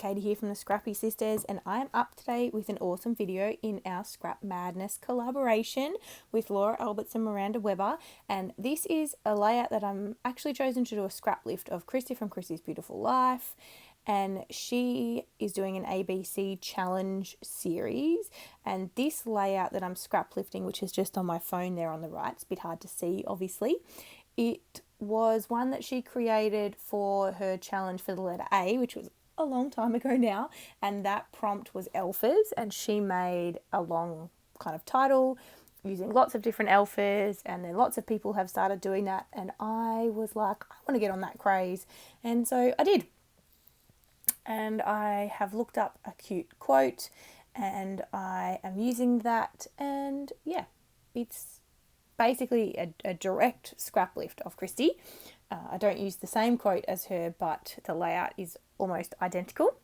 Katie here from the Scrappy Sisters, and I am up today with an awesome video in our Scrapmadness collaboration with Laura Alberts and Miranda Weber. And this is a layout that I'm actually chosen to do a scrap lift of Christy from Christy's Beautiful Life. And she is doing an ABC challenge series. And this layout that I'm scrap lifting, which is just on my phone there on the right, it's a bit hard to see, obviously. It was one that she created for her challenge for the letter A, which was a long time ago now. And that prompt was alphas. And she made a long kind of title using lots of different alphas, and then lots of people have started doing that. And I was like, I want to get on that craze. And so I did. And I have looked up a cute quote and I am using that, and yeah, it's basically a direct scrap lift of Christy. I don't use the same quote as her, but the layout is almost identical.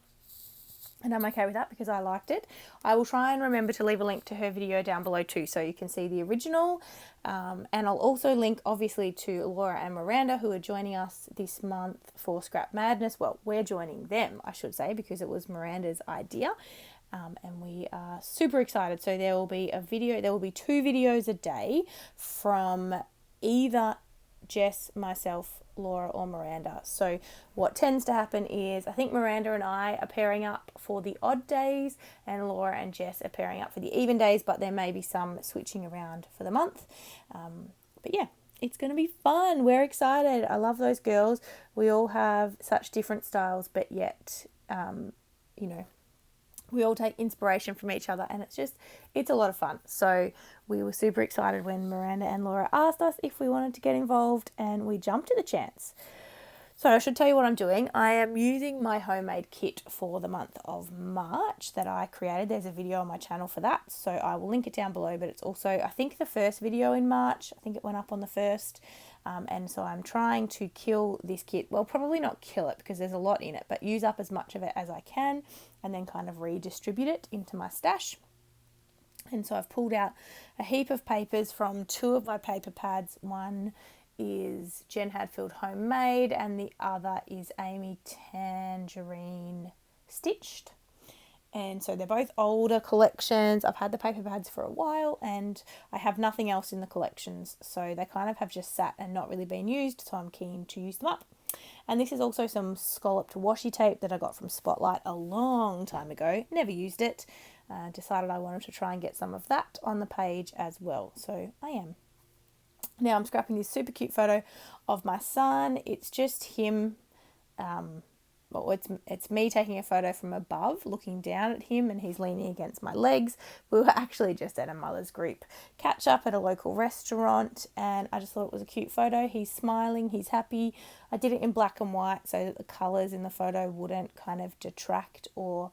And I'm okay with that because I liked it. I will try and remember to leave a link to her video down below too, so you can see the original. And I'll also link obviously to Laura and Miranda, who are joining us this month for Scrapmadness. Well, we're joining them, I should say, because it was Miranda's idea. And we are super excited. So there will be there will be 2 videos a day from either Jess, myself, Laura or Miranda. So what tends to happen is I think Miranda and I are pairing up for the odd days and Laura and Jess are pairing up for the even days, but there may be some switching around for the month. But yeah, it's going to be fun. We're excited. I love those girls. We all have such different styles, but yet, we all take inspiration from each other, and it's a lot of fun. So we were super excited when Miranda and Laura asked us if we wanted to get involved, and we jumped at the chance. So I should tell you what I'm doing. I am using my homemade kit for the month of March that I created. There's a video on my channel for that, so I will link it down below, but it's also, I think, the first video in March. I think it went up on the 1st. And so I'm trying to kill this kit. Well, probably not kill it because there's a lot in it, but use up as much of it as I can and then kind of redistribute it into my stash. And so I've pulled out a heap of papers from 2 of my paper pads. One is Jen Hadfield Homemade and the other is Amy Tangerine Stitched. And so they're both older collections. I've had the paper pads for a while and I have nothing else in the collections. So they kind of have just sat and not really been used. So I'm keen to use them up. And this is also some scalloped washi tape that I got from Spotlight a long time ago. Never used it. Decided I wanted to try and get some of that on the page as well. So I am. Now I'm scrapping this super cute photo of my son. It's just him. It's me taking a photo from above, looking down at him, and he's leaning against my legs. We were actually just at a mother's group catch up at a local restaurant, and I just thought it was a cute photo. He's smiling, he's happy. I did it in black and white so that the colours in the photo wouldn't kind of detract or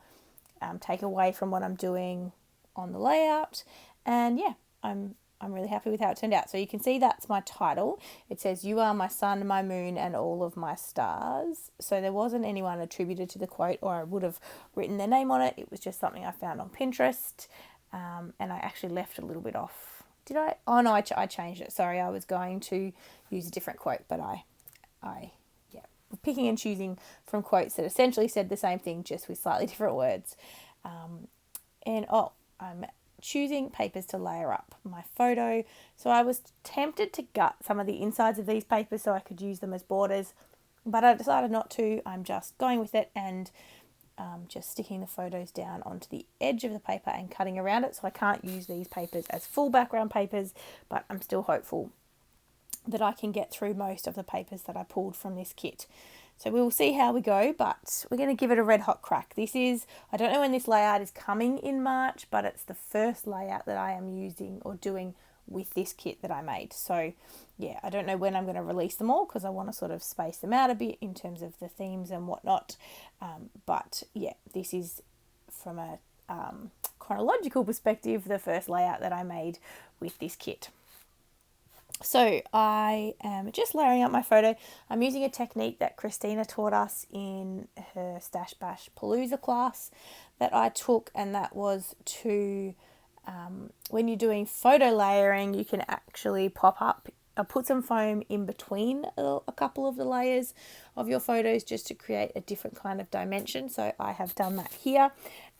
take away from what I'm doing on the layout. And yeah, I'm really happy with how it turned out. So you can see that's my title. It says, "You are my sun, my moon, and all of my stars." So there wasn't anyone attributed to the quote, or I would have written their name on it. It was just something I found on Pinterest. And I actually left a little bit off. Did I? Oh no, I changed it. Sorry, I was going to use a different quote, but I picking and choosing from quotes that essentially said the same thing, just with slightly different words. I'm choosing papers to layer up my photo. So I was tempted to gut some of the insides of these papers so I could use them as borders, but I decided not to. I'm just going with it and just sticking the photos down onto the edge of the paper and cutting around it. So I can't use these papers as full background papers, but I'm still hopeful that I can get through most of the papers that I pulled from this kit. So we will see how we go, but we're going to give it a red hot crack. I don't know when this layout is coming in March, but it's the first layout that I am using or doing with this kit that I made. So yeah, I don't know when I'm going to release them all because I want to sort of space them out a bit in terms of the themes and whatnot. But yeah, this is from a chronological perspective, the first layout that I made with this kit. So I am just layering up my photo. I'm using a technique that Christina taught us in her Stash Bash Palooza class that I took, and that was to, when you're doing photo layering, you can actually pop up I'll put some foam in between a couple of the layers of your photos just to create a different kind of dimension. So I have done that here,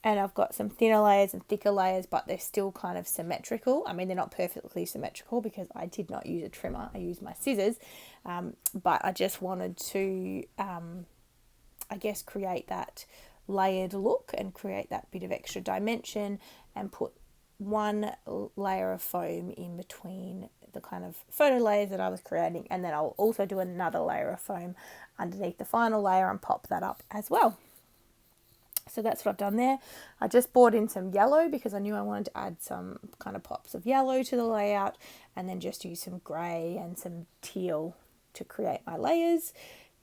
and I've got some thinner layers and thicker layers, but they're still kind of symmetrical. I mean, they're not perfectly symmetrical because I did not use a trimmer. I used my scissors, but I just wanted to, I guess, create that layered look and create that bit of extra dimension, and put one layer of foam in between the kind of photo layers that I was creating, and then I'll also do another layer of foam underneath the final layer and pop that up as well. So that's what I've done there. I just brought in some yellow because I knew I wanted to add some kind of pops of yellow to the layout, and then just use some grey and some teal to create my layers.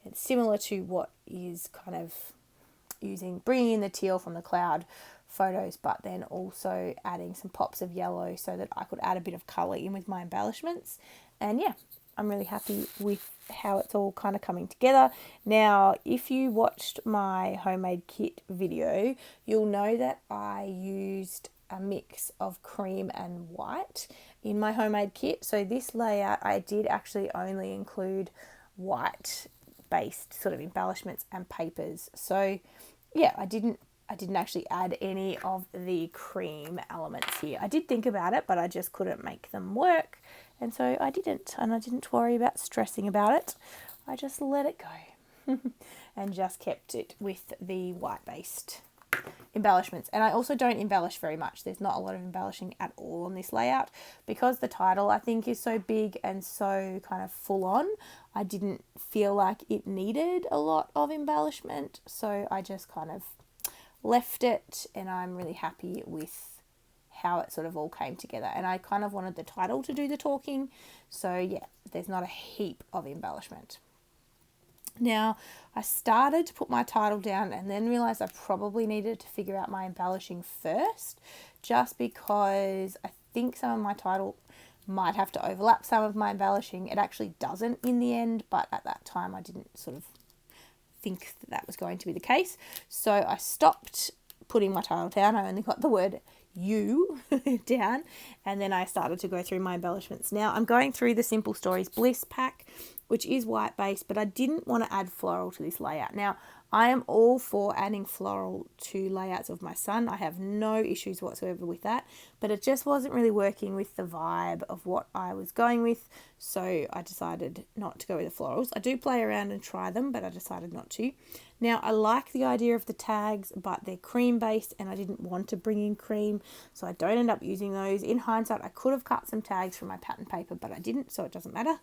It's similar to what is kind of bringing in the teal from the cloud photos, but then also adding some pops of yellow so that I could add a bit of colour in with my embellishments. And yeah, I'm really happy with how it's all kind of coming together. Now, if you watched my homemade kit video, you'll know that I used a mix of cream and white in my homemade kit. So this layout, I did actually only include white based sort of embellishments and papers. So yeah, I didn't actually add any of the cream elements here. I did think about it, but I just couldn't make them work. And so I didn't. And I didn't worry about stressing about it. I just let it go and just kept it with the white-based embellishments. And I also don't embellish very much. There's not a lot of embellishing at all on this layout because the title, I think, is so big and so kind of full on. I didn't feel like it needed a lot of embellishment. So I just kind of left it, and I'm really happy with how it sort of all came together. And I kind of wanted the title to do the talking. So yeah, there's not a heap of embellishment. Now, I started to put my title down and then realised I probably needed to figure out my embellishing first, just because I think some of my title might have to overlap some of my embellishing. It actually doesn't in the end, but at that time I didn't sort of think that was going to be the case. So I stopped putting my title down. I only got the word you down, and then I started to go through my embellishments. Now I'm going through the Simple Stories Bliss pack, which is white based, but I didn't want to add floral to this layout. Now I am all for adding floral to layouts of my son. I have no issues whatsoever with that, but it just wasn't really working with the vibe of what I was going with. So I decided not to go with the florals. I do play around and try them, but I decided not to. Now I like the idea of the tags, but they're cream based and I didn't want to bring in cream, so I don't end up using those. In hindsight, I could have cut some tags from my pattern paper, but I didn't, so it doesn't matter.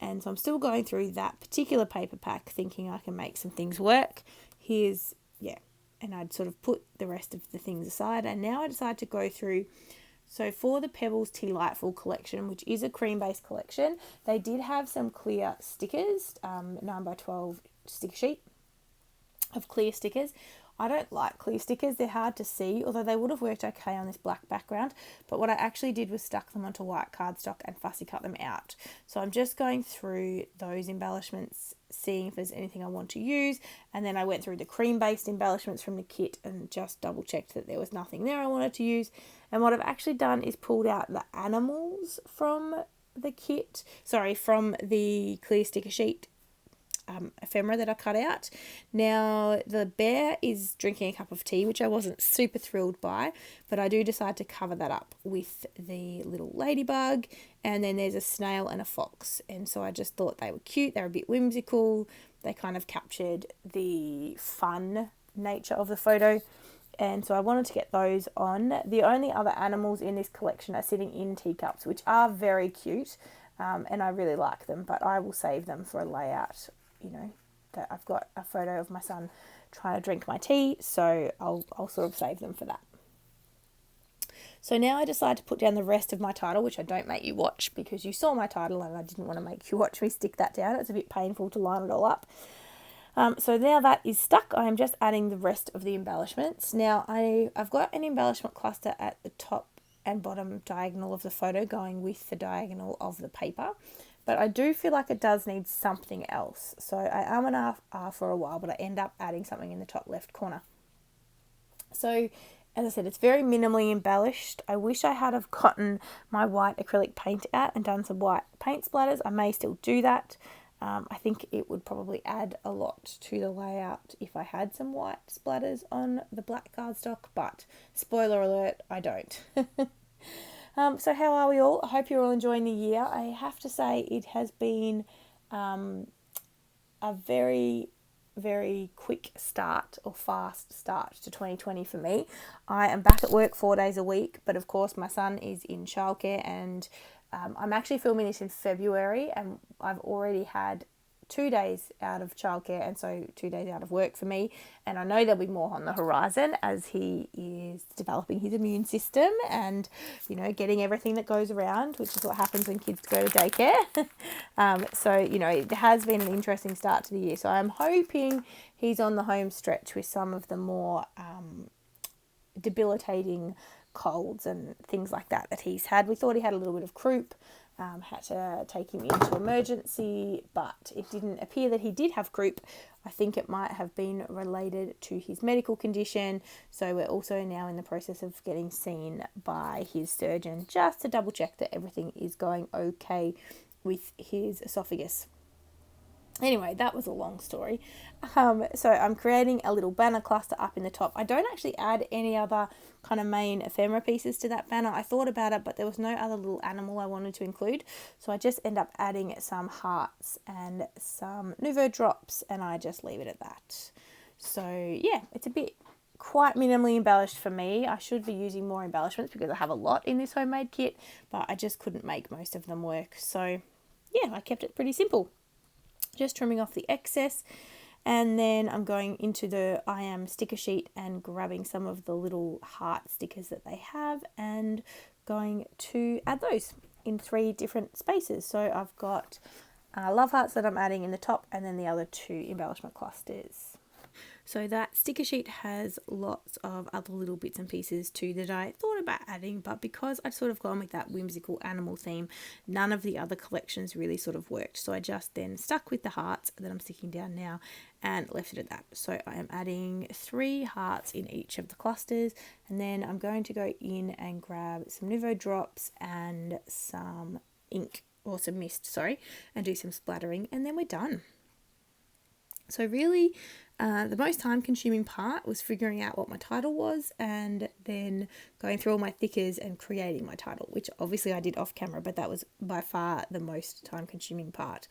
And so I'm still going through that particular paper pack thinking I can make some things work. And I'd sort of put the rest of the things aside, and now I decided to go through. So for the Pebbles Delightful collection, which is a cream-based collection, they did have some clear stickers, 9x12 sticker sheet of clear stickers. I don't like clear stickers. They're hard to see, although they would have worked okay on this black background. But what I actually did was stuck them onto white cardstock and fussy cut them out. So I'm just going through those embellishments, seeing if there's anything I want to use. And then I went through the cream-based embellishments from the kit and just double-checked that there was nothing there I wanted to use. And what I've actually done is pulled out the animals from the kit, from the clear sticker sheet ephemera that I cut out. Now the bear is drinking a cup of tea, which I wasn't super thrilled by, but I do decide to cover that up with the little ladybug, and then there's a snail and a fox, and so I just thought they were cute. They were a bit whimsical. They kind of captured the fun nature of the photo, and so I wanted to get those on. The only other animals in this collection are sitting in teacups, which are very cute, and I really like them, but I will save them for a layout. That I've got a photo of my son trying to drink my tea, so I'll sort of save them for that. So now I decide to put down the rest of my title, which I don't make you watch because you saw my title and I didn't want to make you watch me stick that down. It's a bit painful to line it all up. So now that is stuck, I am just adding the rest of the embellishments. Now I've got an embellishment cluster at the top and bottom diagonal of the photo going with the diagonal of the paper. But I do feel like it does need something else. So I and ah for a while, but I end up adding something in the top left corner. So As I said, it's very minimally embellished. I wish I had have gotten my white acrylic paint out and done some white paint splatters. I may still do that. I think it would probably add a lot to the layout if I had some white splatters on the black cardstock, but spoiler alert, I don't. So how are we all? I hope you're all enjoying the year. I have to say it has been a very, very quick start or fast start to 2020 for me. I am back at work 4 days a week, but of course my son is in childcare, and I'm actually filming this in February, and I've already had 2 days out of childcare, and so 2 days out of work for me. And I know there'll be more on the horizon as he is developing his immune system and, you know, getting everything that goes around, which is what happens when kids go to daycare. So, you know, it has been an interesting start to the year. So I'm hoping he's on the home stretch with some of the more debilitating colds and things like that he's had. We thought he had a little bit of croup. Had to take him into emergency, but it didn't appear that he did have croup. I think it might have been related to his medical condition. So we're also now in the process of getting seen by his surgeon just to double check that everything is going okay with his esophagus. Anyway, that was a long story. So I'm creating a little banner cluster up in the top. I don't actually add any other kind of main ephemera pieces to that banner. I thought about it, but there was no other little animal I wanted to include. So I just end up adding some hearts and some Nouveau drops, and I just leave it at that. So yeah, it's a bit quite minimally embellished for me. I should be using more embellishments because I have a lot in this homemade kit, but I just couldn't make most of them work. So yeah, I kept it pretty simple. Just trimming off the excess, and then I'm going into the I Am sticker sheet and grabbing some of the little heart stickers that they have and going to add those in 3 different spaces. So I've got love hearts that I'm adding in the top, and then the other 2 embellishment clusters. So that sticker sheet has lots of other little bits and pieces too that I thought about adding, but because I'd sort of gone with that whimsical animal theme, none of the other collections really sort of worked. So I just then stuck with the hearts that I'm sticking down now and left it at that. So I am adding 3 hearts in each of the clusters, and then I'm going to go in and grab some Nouveau drops and some ink, or some mist, sorry, and do some splattering, and then we're done. So really, the most time-consuming part was figuring out what my title was and then going through all my thickers and creating my title, which obviously I did off camera, but that was by far the most time-consuming part.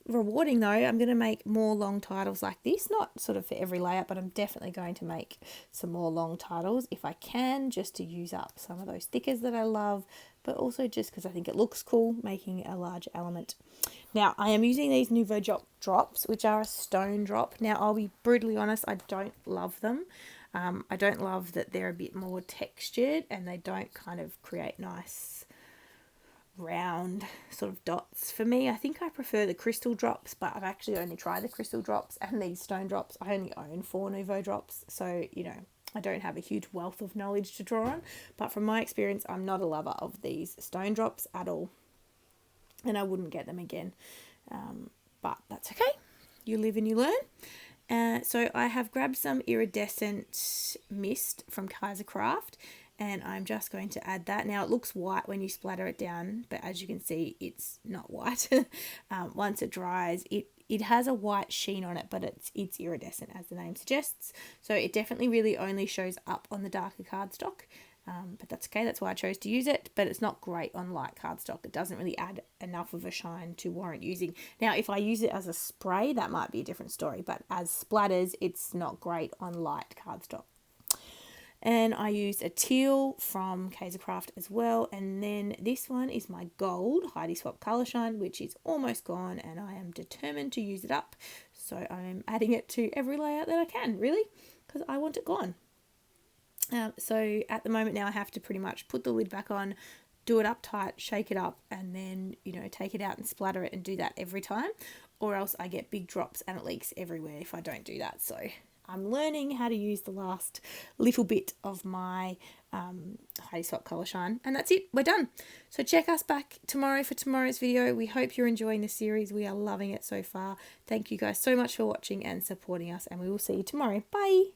Rewarding though, I'm going to make more long titles like this, not sort of for every layout, but I'm definitely going to make some more long titles if I can, just to use up some of those stickers that I love, but also just because I think it looks cool, making a large element. Now, I am using these Nouveau drops, which are a stone drop. Now, I'll be brutally honest, I don't love them. I don't love that they're a bit more textured and they don't kind of create nice round sort of dots for me. I think I prefer the crystal drops, but I've actually only tried the crystal drops and these stone drops. I only own 4 Nouveau drops, so, you know, I don't have a huge wealth of knowledge to draw on, but from my experience, I'm not a lover of these stone drops at all. And I wouldn't get them again, but that's okay. You live and you learn. So I have grabbed some iridescent mist from Craft, and I'm just going to add that. Now it looks white when you splatter it down, but as you can see, it's not white. Once it dries, it has a white sheen on it, but it's iridescent as the name suggests. So it definitely really only shows up on the darker cardstock. But that's okay, that's why I chose to use it, but it's not great on light cardstock. It doesn't really add enough of a shine to warrant using. Now, if I use it as a spray, that might be a different story, but as splatters, it's not great on light cardstock. And I used a teal from Craft as well, and then this one is my gold Heidi Swap Colour Shine, which is almost gone, and I am determined to use it up. So I'm adding it to every layout that I can, really, because I want it gone. So at the moment now I have to pretty much put the lid back on, do it up tight, shake it up, and then, you know, take it out and splatter it and do that every time, or else I get big drops and it leaks everywhere if I don't do that. So I'm learning how to use the last little bit of my Heidi Swap Colour Shine, and that's it, we're done. So check us back tomorrow for tomorrow's video. We hope you're enjoying the series. We are loving it so far. Thank you guys so much for watching and supporting us, and we will see you tomorrow. Bye.